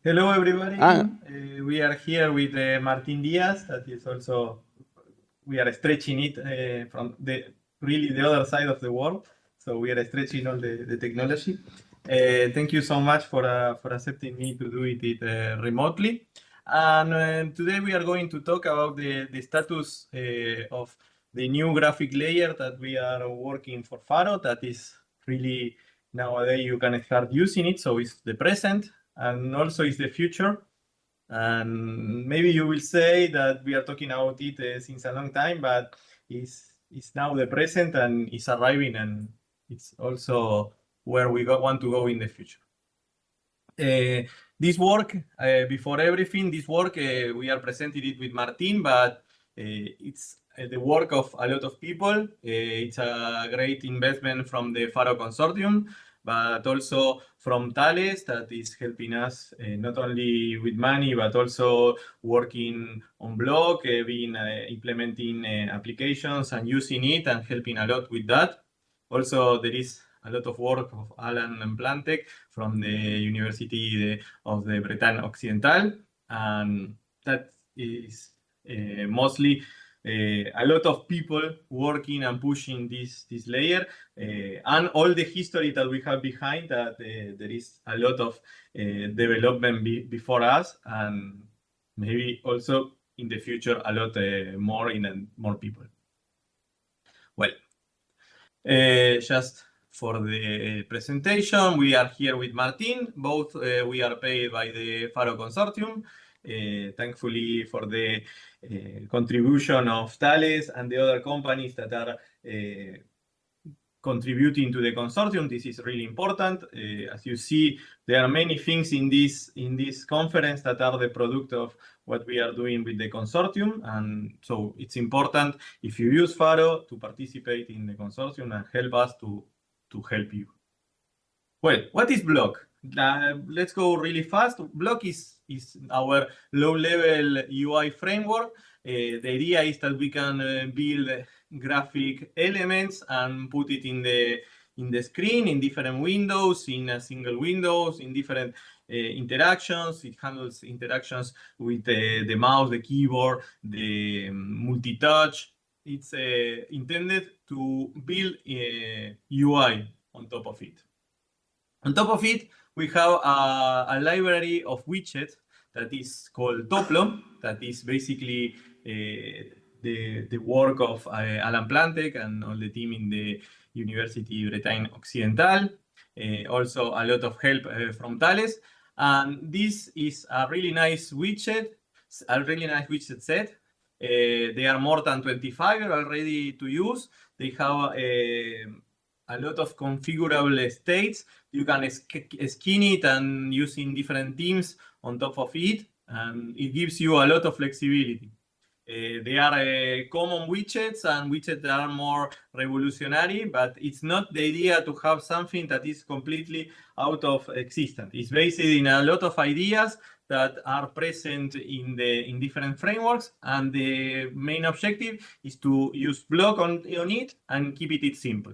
Hello, everybody. Ah, We are here with Martin Diaz. That is also we are stretching it from the other side of the world. So we are stretching all the technology. Thank you so much for accepting me to do it remotely. And today we are going to talk about the status of the new graphic layer that we are working for Faro. That is really nowadays you can start using it. So it's the present and also it's the future. And maybe you will say that we are talking about it since a long time, but it's now the present and it's arriving, and it's also where we want to go in the future. This work, before everything, this work, we are presenting it with Martin, but it's the work of a lot of people. It's a great investment from the Faro Consortium, but also from Thales, that is helping us not only with money, but also working on Bloc, being implementing applications and using it and helping a lot with that. Also, there is a lot of work of Alan Plantek from the University of the Bretagne Occidental, and that is mostly a lot of people working and pushing this layer, and all the history that we have behind that. There is a lot of development before us, and maybe also in the future a lot more people. Well, just for the presentation, we are here with Martin. Both we are paid by the Faro Consortium. Thankfully for the contribution of Thales and the other companies that are contributing to the consortium. This is really important. As you see, there are many things in this conference that are the product of what we are doing with the consortium, and so it's important if you use Faro to participate in the consortium and help us to help you. Well, what is Bloc? Let's go really fast. Bloc is our low-level UI framework. The idea is that we can build graphic elements and put it in the screen, in different windows, in a single windows, in different interactions. It handles interactions with the mouse, the keyboard, the multi-touch. It's intended to build UI on top of it. On top of it, we have a library of widgets that is called Toplo, that is basically the work of Alan Plantek and all the team in the University Bretagne Occidental. Also a lot of help from Thales. And this is a really nice widget set. They are more than 25 already to use. They have a lot of configurable states. You can skin it and using different themes on top of it, and it gives you a lot of flexibility. They are common widgets, and widgets that are more revolutionary, but it's not the idea to have something that is completely out of existence. It's based in a lot of ideas that are present in different frameworks, and the main objective is to use Bloc on it and keep it simple.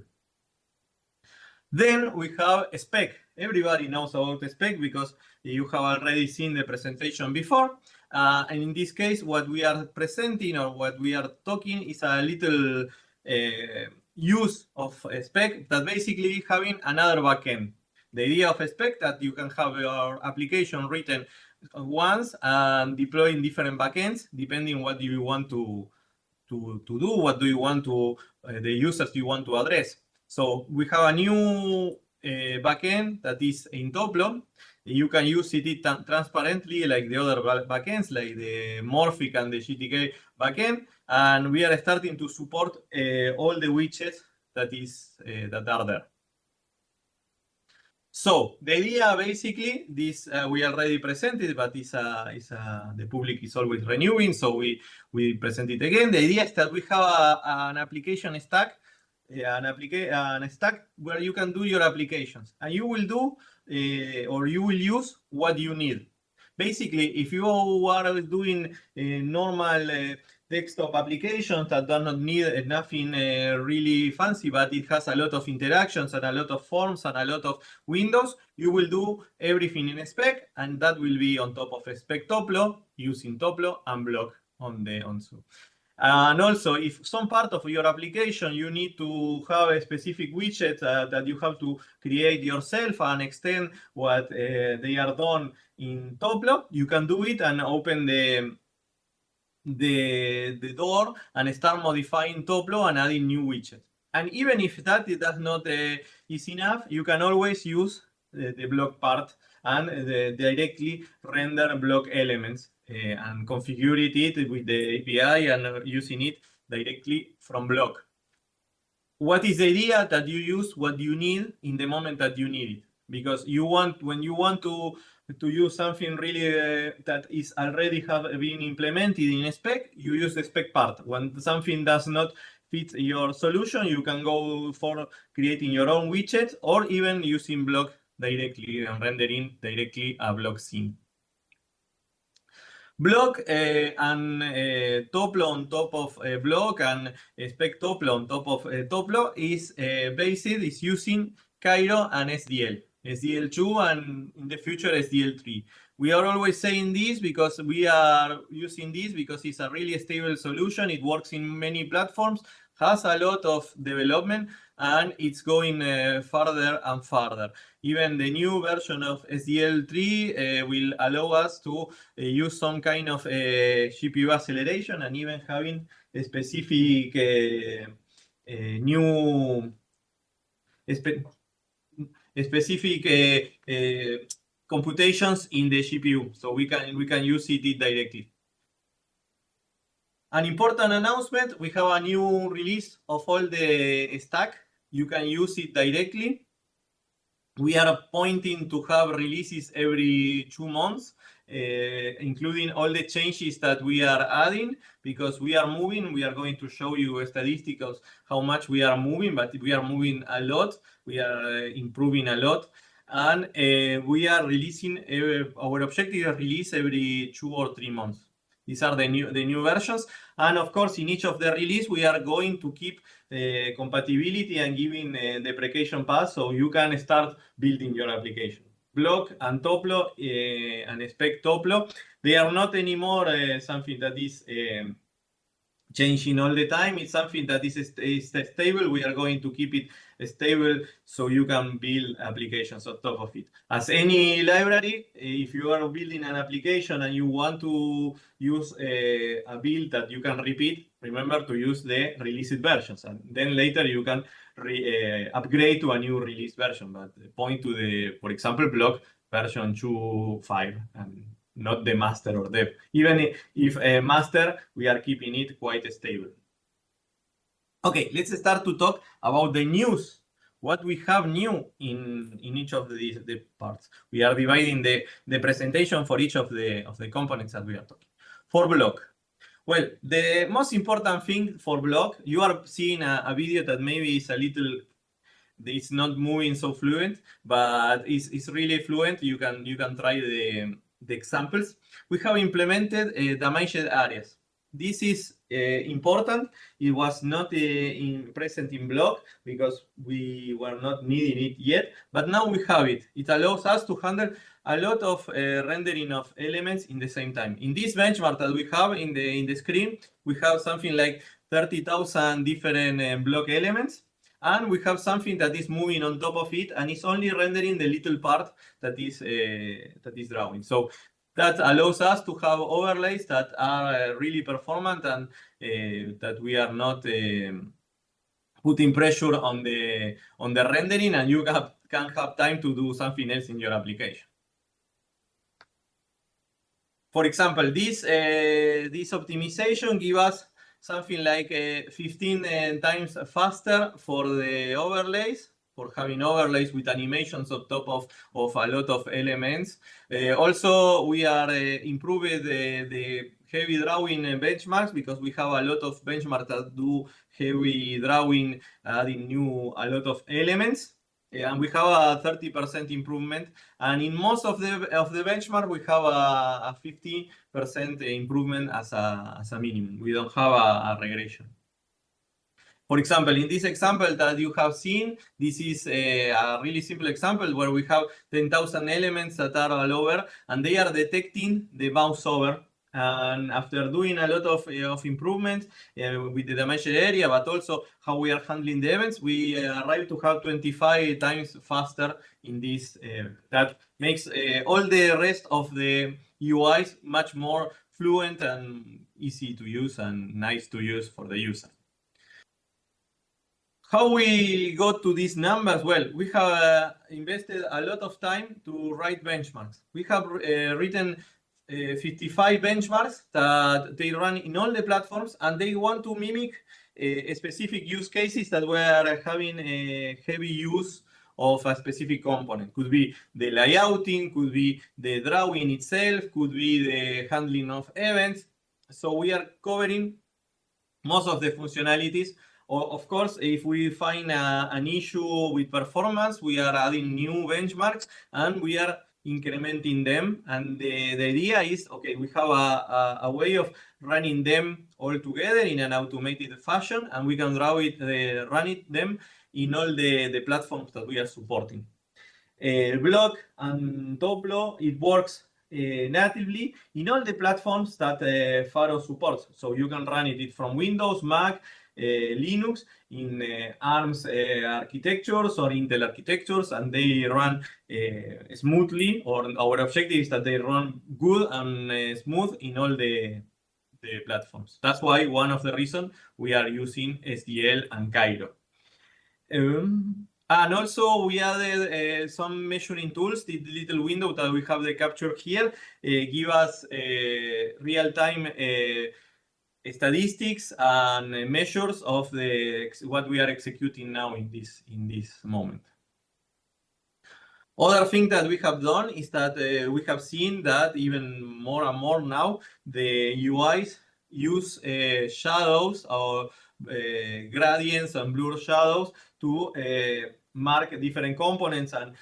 Then we have Spec. Everybody knows about Spec because you have already seen the presentation before. And in this case, what we are presenting or what we are talking is a little use of Spec that basically having another backend. The idea of Spec that you can have your application written once and deploy in different backends depending what you want to do, what do you want to, the users you want to address. So we have a new backend that is in Toplo. You can use it transparently like the other backends, like the Morphic and the GTK backend. And we are starting to support all the widgets that are there. So the idea basically, this we already presented, but the public is always renewing, so we present it again. The idea is that we have an application stack, an stack where you can do your applications, and you will do or you will use what you need. Basically, if you are doing normal desktop applications that do not need nothing really fancy, but it has a lot of interactions and a lot of forms and a lot of windows, you will do everything in Spec, and that will be on top of Spec Toplo, using Toplo and Bloc on the OnSU. And also, if some part of your application you need to have a specific widget that you have to create yourself and extend what they are done in Toplo, you can do it and open the door and start modifying Toplo and adding new widgets. And even if that does not is enough, you can always use the block part and directly render block elements and configure it with the API and using it directly from block. What is the idea? That you use what you need in the moment that you need it, because when you want to use something really that is already have been implemented in Spec, you use the Spec part. When something does not fit your solution, you can go for creating your own widget or even using block directly and rendering directly a block scene. Block and Toplo on top of Block and Spec Toplo on top of Toplo is is using Cairo and SDL. SDL2 and in the future SDL3. We are always saying this because we are using this because it's a really stable solution. It works in many platforms, has a lot of development, and it's going further and further. Even the new version of SDL3 will allow us to use some kind of GPU acceleration and even having a specific new specific computations in the GPU, so we can use it directly. An important announcement: we have a new release of all the stack. You can use it directly. We are pointing to have releases every 2 months, including all the changes that we are adding, because we are moving. We are going to show you statistics how much we are moving, but we are moving a lot. We are improving a lot, and we are releasing. Our objective is release every 2 or 3 months. These are the new versions, and of course, in each of the release, we are going to keep compatibility and giving deprecation paths so you can start building your application. Block and Toplo and Spec Toplo, they are not anymore something that is changing all the time. It's something that is stable. We are going to keep it stable so you can build applications on top of it. As any library, if you are building an application and you want to use a build that you can repeat, remember to use the released versions, and then later you can upgrade to a new release version, but point to the, for example, Block version 2.5 and not the master or dev. Even if a master, we are keeping it quite stable. Okay, let's start to talk about the news. What we have new in each of the parts. We are dividing the presentation for each of the components that we are talking. For Block, well, the most important thing for Block, you are seeing a video that maybe is a little, it's not moving so fluent, but it's really fluent. You can try the examples. We have implemented damaged areas. This is important. It was not present in Block because we were not needing it yet, but now we have it. It allows us to handle a lot of rendering of elements in the same time. In this benchmark that we have in the screen, we have something like 30,000 different block elements. And we have something that is moving on top of it, and it's only rendering the little part that is drawing. So that allows us to have overlays that are really performant and that we are not putting pressure on the rendering, and you can have time to do something else in your application. For example, this optimization gives us something like 15 times faster for the overlays, for having overlays with animations on top of a lot of elements. Also, we are improving the heavy drawing benchmarks because we have a lot of benchmarks that do heavy drawing, adding a lot of elements. And we have a 30% improvement. And in most of the benchmark, we have a 50% improvement as a minimum. We don't have a regression. For example, in this example that you have seen, this is a really simple example where we have 10,000 elements that are all over, and they are detecting the mouse over. And after doing a lot of improvements with the damaged area, but also how we are handling the events, we arrive to have 25 times faster in this. That makes all the rest of the UIs much more fluent and easy to use and nice to use for the user. How we got to these numbers? Well, we have invested a lot of time to write benchmarks. We have written 55 benchmarks that they run in all the platforms, and they want to mimic specific use cases that were having a heavy use of a specific component. Could be the layouting, could be the drawing itself, could be the handling of events. So we are covering most of the functionalities. Of course, if we find an issue with performance, we are adding new benchmarks and we are incrementing them. And the idea is, okay, we have a way of running them all together in an automated fashion, and we can run them in all the platforms that we are supporting. Bloc and Toplo, it works natively in all the platforms that Faro supports. So you can run it from Windows, Mac, Linux, in ARMS architectures or Intel architectures, and they run smoothly, or our objective is that they run good and smooth in all the platforms. That's why one of the reasons we are using SDL and Cairo. And also we added some measuring tools. The little window that we have the capture here give us real-time statistics and measures of what we are executing now in this moment. Other thing that we have done is that we have seen that even more and more now the UIs use shadows or gradients and blur shadows to mark different components and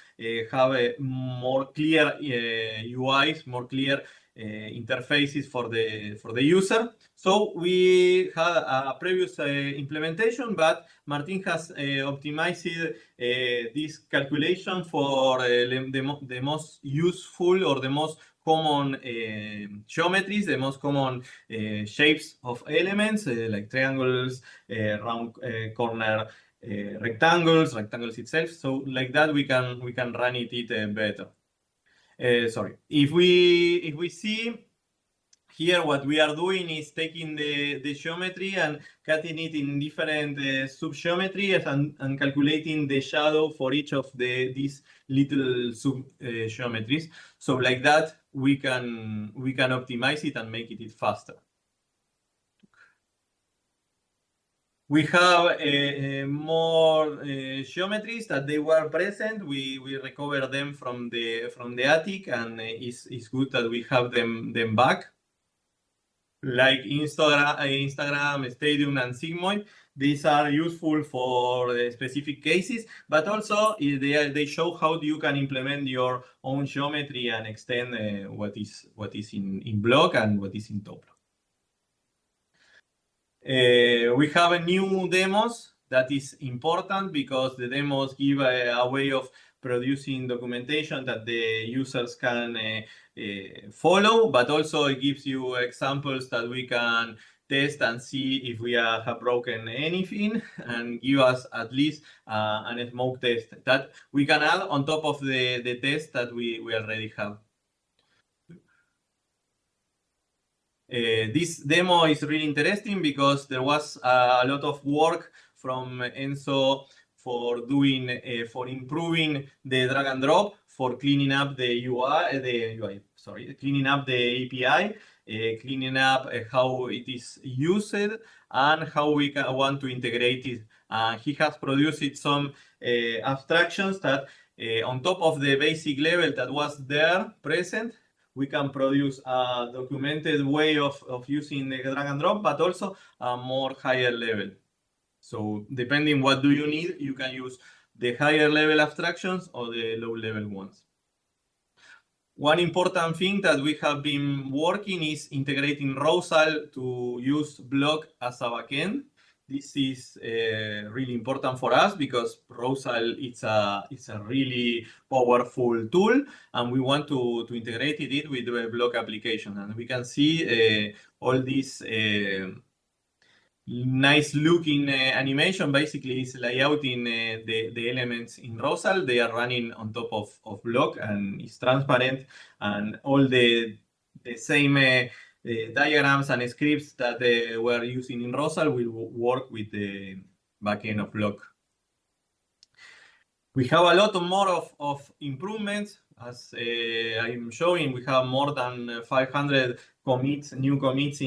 have a more clear UIs, more clear interfaces for the user. So we had a previous implementation, but Martin has optimized this calculation for the most useful or the most common geometries, the most common shapes of elements like triangles, round corner rectangles itself. So like that we can run it better. Sorry. If we see here, what we are doing is taking the geometry and cutting it in different sub-geometries and calculating the shadow for each of these little sub-geometries. So like that, we can optimize it and make it faster. We have more geometries that they were present. We recover them from the attic, and it's good that we have them back. Like Instagram, Stadium, and Sigmoid. These are useful for specific cases, but also they show how you can implement your own geometry and extend what is in Bloc and what is in Toplo. We have new demos. That is important because the demos give a way of producing documentation that the users can follow, but also it gives you examples that we can test and see if we have broken anything, and give us at least a smoke test that we can add on top of the test that we already have. This demo is really interesting because there was a lot of work from Enzo for improving the drag and drop, for cleaning up cleaning up the API, cleaning up how it is used, and how we want to integrate it. He has produced some abstractions that on top of the basic level that was there present, we can produce a documented way of using the drag and drop, but also a more higher level. So depending what do you need, you can use the higher level abstractions or the low level ones. One important thing that we have been working is integrating Rosal to use Bloc as a backend. This is really important for us because Rosal it's a really powerful tool, and we want to integrate it with the Bloc application. And we can see all these nice looking animation basically is layouting the elements in Rosal. They are running on top of Bloc, and it's transparent, and all the same diagrams and scripts that we're using in Rosal will work with the backend of Bloc. We have a lot more of improvements. As I'm showing, we have more than 500 commits, new commits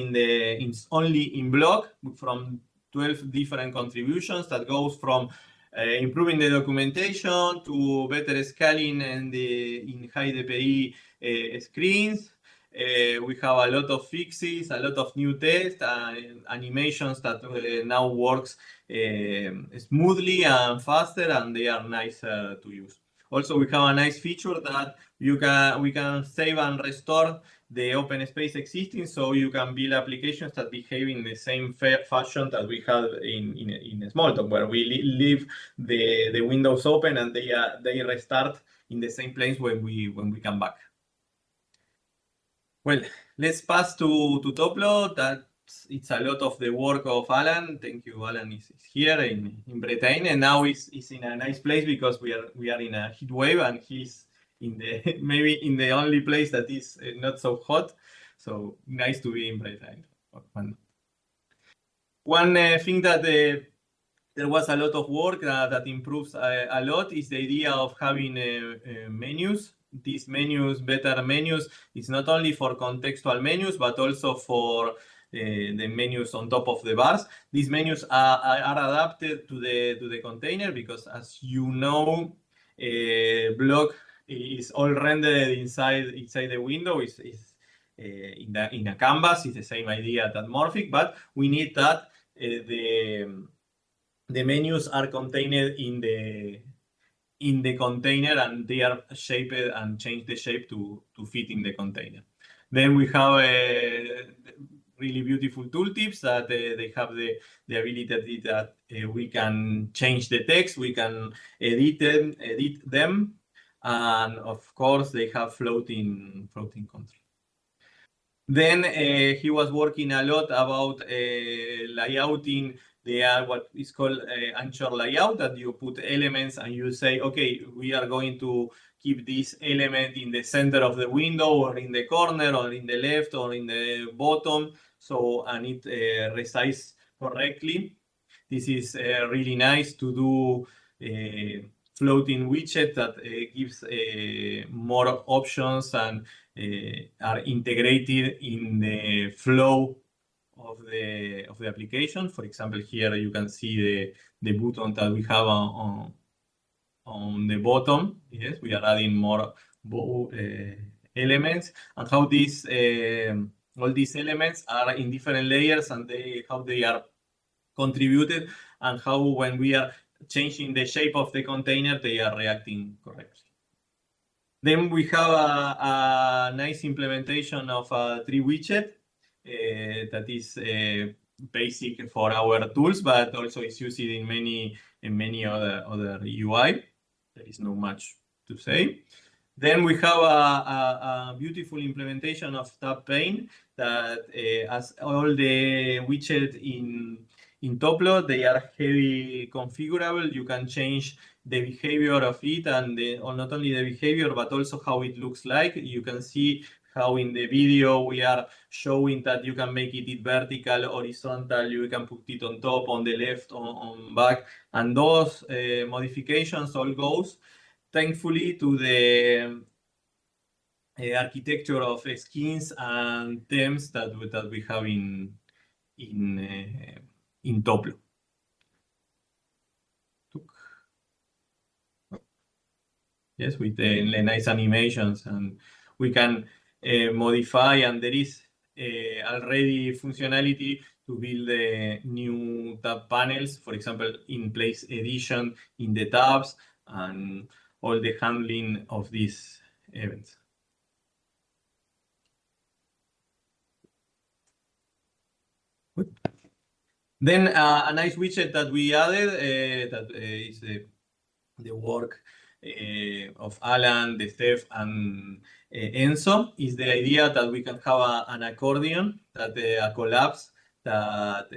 only in Bloc from 12 different contributions that goes from improving the documentation to better scaling and in high DPI screens. We have a lot of fixes, a lot of new tests and animations that now works smoothly and faster, and they are nicer to use. Also, we have a nice feature that we can save and restore the open space existing, so you can build applications that behave in the same fashion that we have in Smalltalk, where we leave the windows open and they restart in the same place when we come back. Well, let's pass to Toplo. It's a lot of the work of Alan. Thank you, Alan is here in Bretagne, and now he's in a nice place because we are in a heat wave, and he's in the maybe in the only place that is not so hot. So nice to be in Bretagne. One thing that there was a lot of work that improves a lot is the idea of having menus. These menus, better menus, is not only for contextual menus, but also for the menus on top of the bars. These menus are adapted to the container because, as you know, Bloc is all rendered inside the window. Is in a canvas. It's the same idea that Morphic, but we need that the menus are contained in the container, and they are shaped and change the shape to fit in the container. Then we have really beautiful tooltips that they have the ability that we can change the text, we can edit them, and of course they have floating control. Then he was working a lot about layouting what is called anchor layout, that you put elements and you say, okay, we are going to keep this element in the center of the window or in the corner or in the left or in the bottom, and it resizes correctly. This is really nice to do floating widget that gives more options and are integrated in the flow of the application. For example, here you can see the button that we have on the bottom. Yes, we are adding more elements, and how these all these elements are in different layers, and how they are contributed, and how when we are changing the shape of the container, they are reacting correctly. Then we have a nice implementation of a tree widget that is basic for our tools, but also is used in many other UI. There is not much to say. Then we have a beautiful implementation of tab pane that as all the widgets in Toplo, they are heavy configurable. You can change the behavior of it, and or not only the behavior, but also how it looks like. You can see how in the video we are showing that you can make it vertical, horizontal, you can put it on top, on the left, on back, and those modifications all goes thankfully to the architecture of skins and themes that we have in Toplo. Yes, with the nice animations, and we can modify, and there is already functionality to build new tab panels, for example, in place edition in the tabs, and all the handling of these events. Then a nice widget that we added that is the work of Alan, the Steph, and Enzo is the idea that we can have an accordion, that a collapse that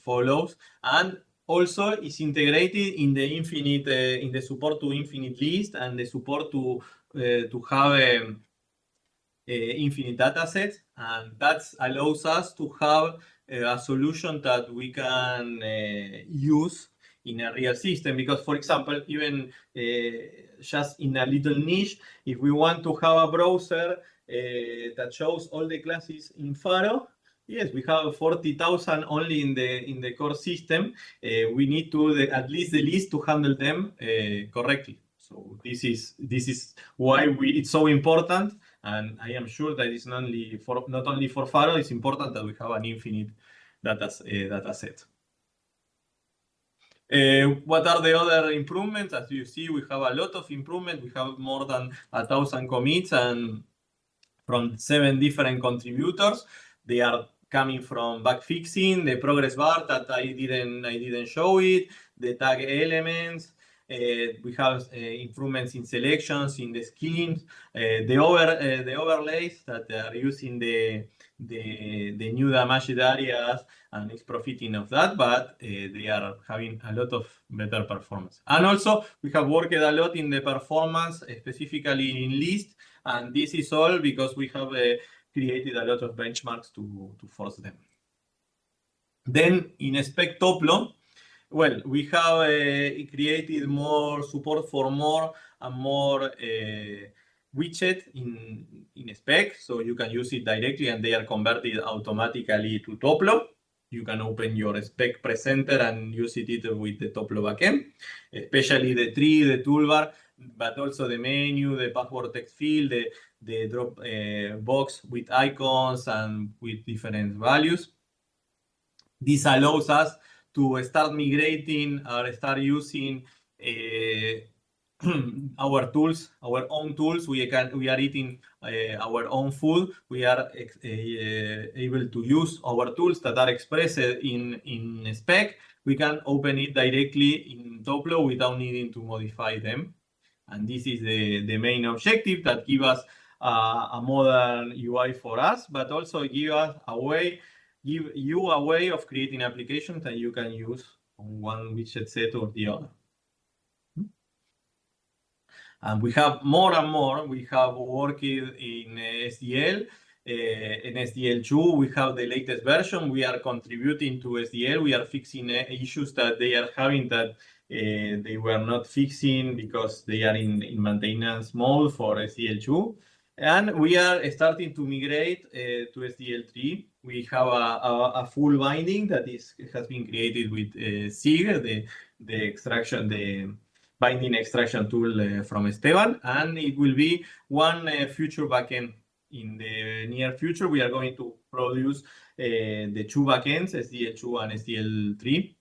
follows, and also is integrated in the infinite, in the support to infinite list and the support to have infinite data sets, and that allows us to have a solution that we can use in a real system. Because, for example, even just in a little niche, if we want to have a browser that shows all the classes in Faro, yes, we have 40,000 only in the core system. We need to at least the list to handle them correctly. So this is why it's so important, and I am sure that it's not only for Faro. It's important that we have an infinite data set. What are the other improvements? As you see, we have a lot of improvement. We have more than 1,000 commits and from 7 different contributors. They are coming from bug fixing, the progress bar that I didn't show it, the tag elements. We have improvements in selections, in the schemes, the overlays that are using the new damaged areas, and it's profiting of that, but they are having a lot of better performance. And also, we have worked a lot in the performance, specifically in list, and this is all because we have created a lot of benchmarks to force them. Then in Spec Toplo, well, we have created more support for more and more widget in Spec, so you can use it directly and they are converted automatically to Toplo. You can open your Spec presenter and use it with the Toplo backend, especially the tree, the toolbar, but also the menu, the password text field, the drop box with icons and with different values. This allows us to start migrating or start using our tools, our own tools. We are eating our own food. We are able to use our tools that are expressed in Spec. We can open it directly in Toplo without needing to modify them. And this is the main objective that give us a modern UI for us, but also give you a way of creating applications that you can use on one widget set or the other. And we have more and more. We have worked in SDL. In SDL2, we have the latest version. We are contributing to SDL. We are fixing issues that they are having that they were not fixing because they are in maintenance mode for SDL2. And we are starting to migrate to SDL3. We have a full binding that has been created with ESUG, the binding extraction tool from Esteban, and it will be one future backend. In the near future, we are going to produce the 2 backends, SDL2 and SDL3,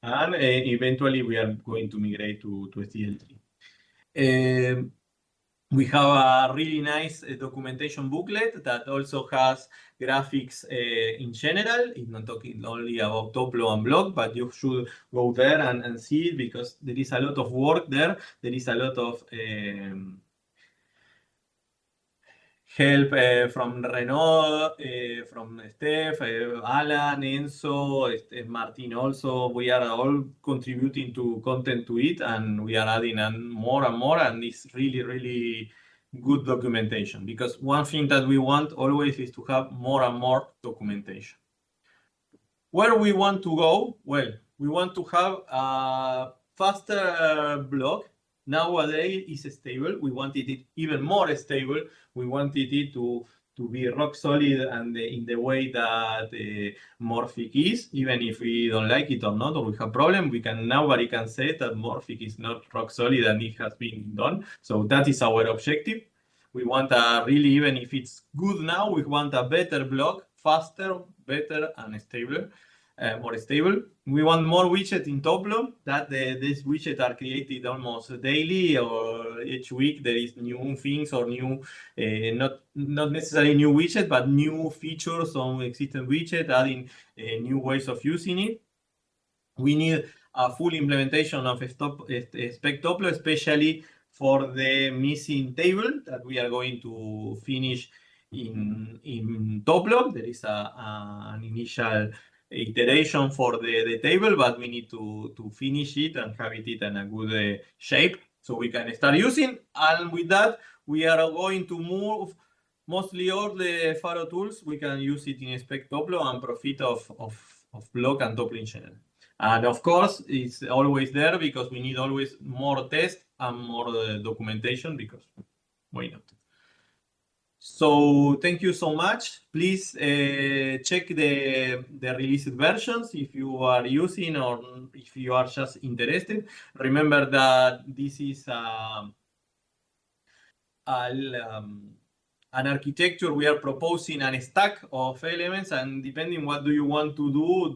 and eventually we are going to migrate to SDL3. We have a really nice documentation booklet that also has graphics in general. It's not talking only about Toplo and Bloc, but you should go there and see it because there is a lot of work there. There is a lot of help from Renaud, from Steph, Alan, Enzo, Martin also. We are all contributing to content to it, and we are adding more and more, and it's really, really good documentation, because one thing that we want always is to have more and more documentation. Where we want to go? Well, we want to have a faster Bloc. Nowadays is stable. We wanted it even more stable. We wanted it to be rock solid and in the way that Morphic is, even if we don't like it or not, or we have problem, nobody can say that Morphic is not rock solid and it has been done. So that is our objective. We want really, even if it's good now, we want a better Bloc, faster, better, and stable. more stable. We want more widgets in Toplo. That these widgets are created almost daily, or each week there is new things or new, not necessarily new widget, but new features on existing widget, adding new ways of using it. We need a full implementation of Spec Toplo, especially for the missing table that we are going to finish in Toplo. There is an initial iteration for the table, but we need to finish it and have it in a good shape so we can start using. And with that, we are going to move mostly all the Faro tools. We can use it in Spec Toplo and profit of Bloc and Toplo in general. And of course, it's always there because we need always more tests and more documentation, because why not? So thank you so much. Please check the released versions if you are using or if you are just interested. Remember that this is an architecture. We are proposing a stack of elements, and depending what do you want to do,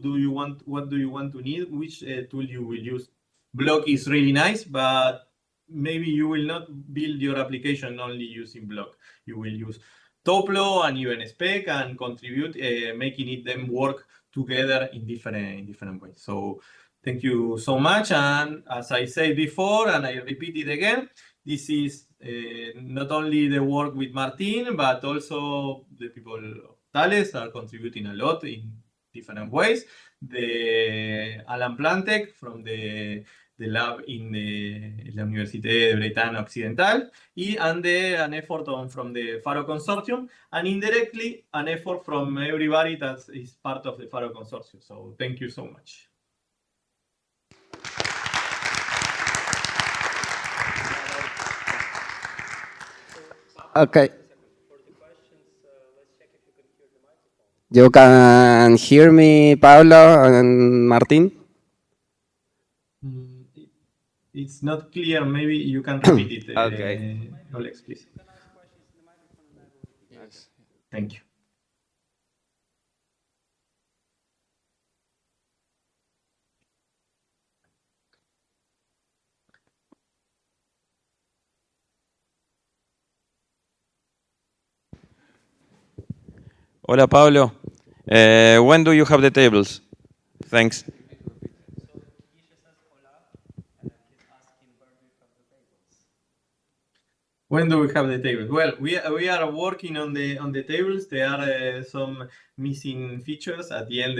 what do you want to need, which tool you will use. Bloc is really nice, but maybe you will not build your application only using Bloc. You will use Toplo and even Spec and contribute, making it them work together in different ways. So thank you so much. And as I said before, and I repeat it again, this is not only the work with Martin, but also the people of Thales are contributing a lot in different ways. The Alan Plantek from the lab in la Université de Bretagne Occidental, and an effort from the Faro Consortium, and indirectly an effort from everybody that is part of the Faro Consortium. So thank you so much. Okay. You can hear me, Pablo and Martin? It's not clear. Maybe you can repeat it. Okay. Alex, please. Yes. Thank you. Hola, Pablo. When do you have the tables? Thanks. When do we have the tables? Well, we are working on the tables. There are some missing features at the end,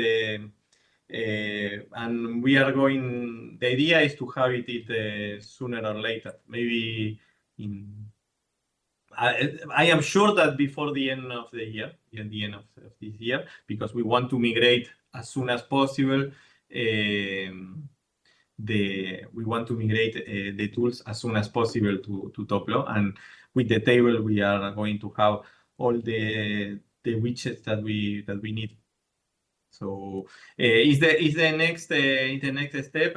and we are going. The idea is to have it sooner or later. Maybe I am sure that before the end of the year, at the end of this year, because we want to migrate as soon as possible. We want to migrate the tools as soon as possible to Toplo, and with the table we are going to have all the widgets that we need. So is the next step.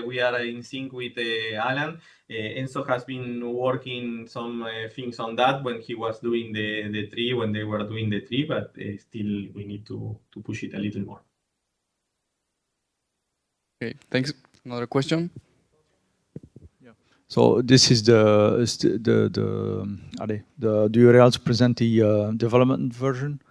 We are in sync with Alan. Enzo has been working some things on that when he was doing the tree, when they were doing the tree, but still we need to push it a little more. Okay, thanks. Another question? Yeah. So this is do you also present the development version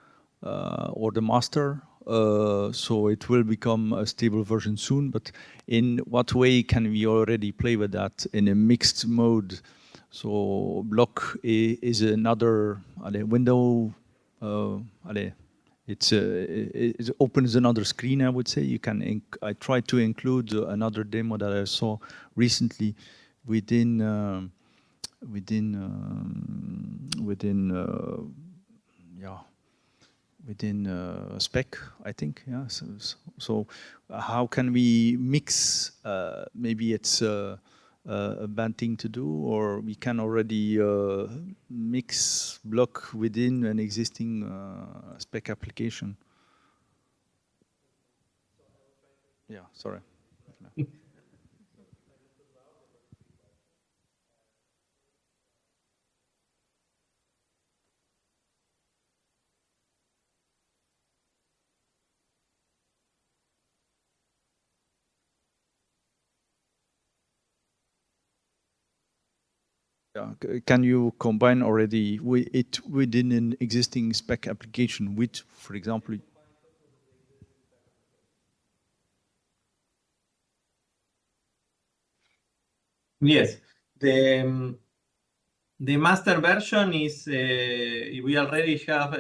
or the master? So it will become a stable version soon, but in what way can we already play with that in a mixed mode? So Bloc is another window, it opens another screen, I would say. You can. I tried to include another demo that I saw recently within Spec, I think. Yeah. So how can we mix? Maybe it's a bad thing to do, or we can already mix Bloc within an existing Spec application. Yeah, sorry. Yeah. Can you combine already it within an existing spec application with, for example? Yes, the master version is, we already have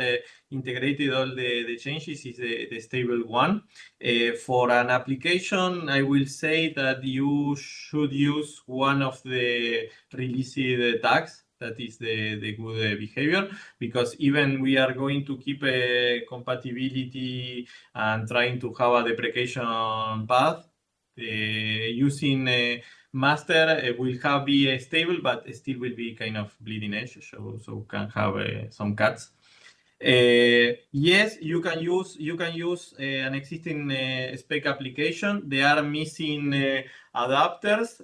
integrated all the changes, is the stable one. For an application, I will say that you should use one of the released tags. That is the good behavior, because even we are going to keep a compatibility and trying to have a deprecation path, using master will have be stable, but still will be kind of bleeding edge, so can have some cuts. Yes, you can use an existing spec application. They are missing adapters.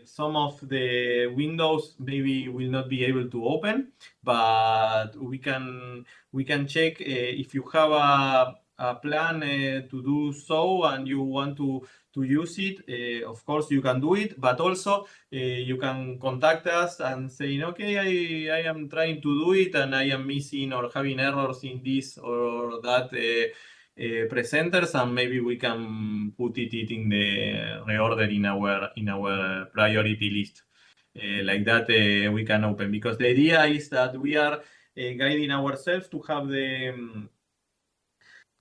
Some of the windows maybe will not be able to open, but we can check if you have a plan to do so and you want to use it. Of course, you can do it, but also you can contact us and say, okay, I am trying to do it and I am missing or having errors in this or that presenters, and maybe we can put it in the reorder in our priority list. Like that, we can open, because the idea is that we are guiding ourselves to have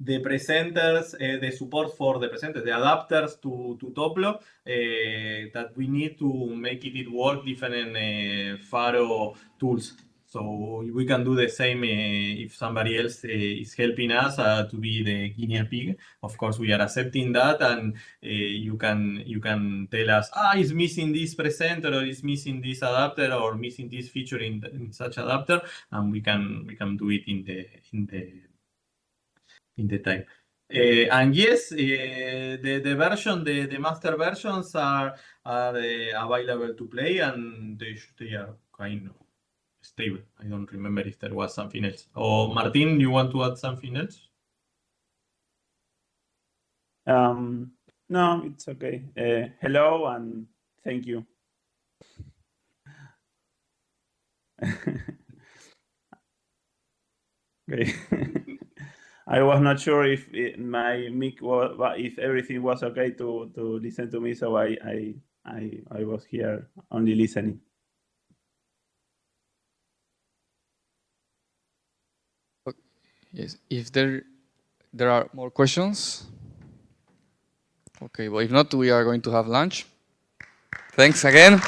the presenters, the support for the presenters, the adapters to Toplo, that we need to make it work different Faro tools. So we can do the same if somebody else is helping us to be the guinea pig. Of course, we are accepting that, and you can tell us, it's missing this presenter, or it's missing this adapter, or missing this feature in such adapter, and we can do it in the time. And yes, the version, the master versions are available to play, and they are kind of stable. I don't remember if there was something else. Oh, Martin, you want to add something else? No, it's okay. Hello and thank you. Okay. I was not sure if my mic was, if everything was okay to listen to me, so I was here only listening. Yes, if there are more questions. Okay, well, if not, we are going to have lunch. Thanks again.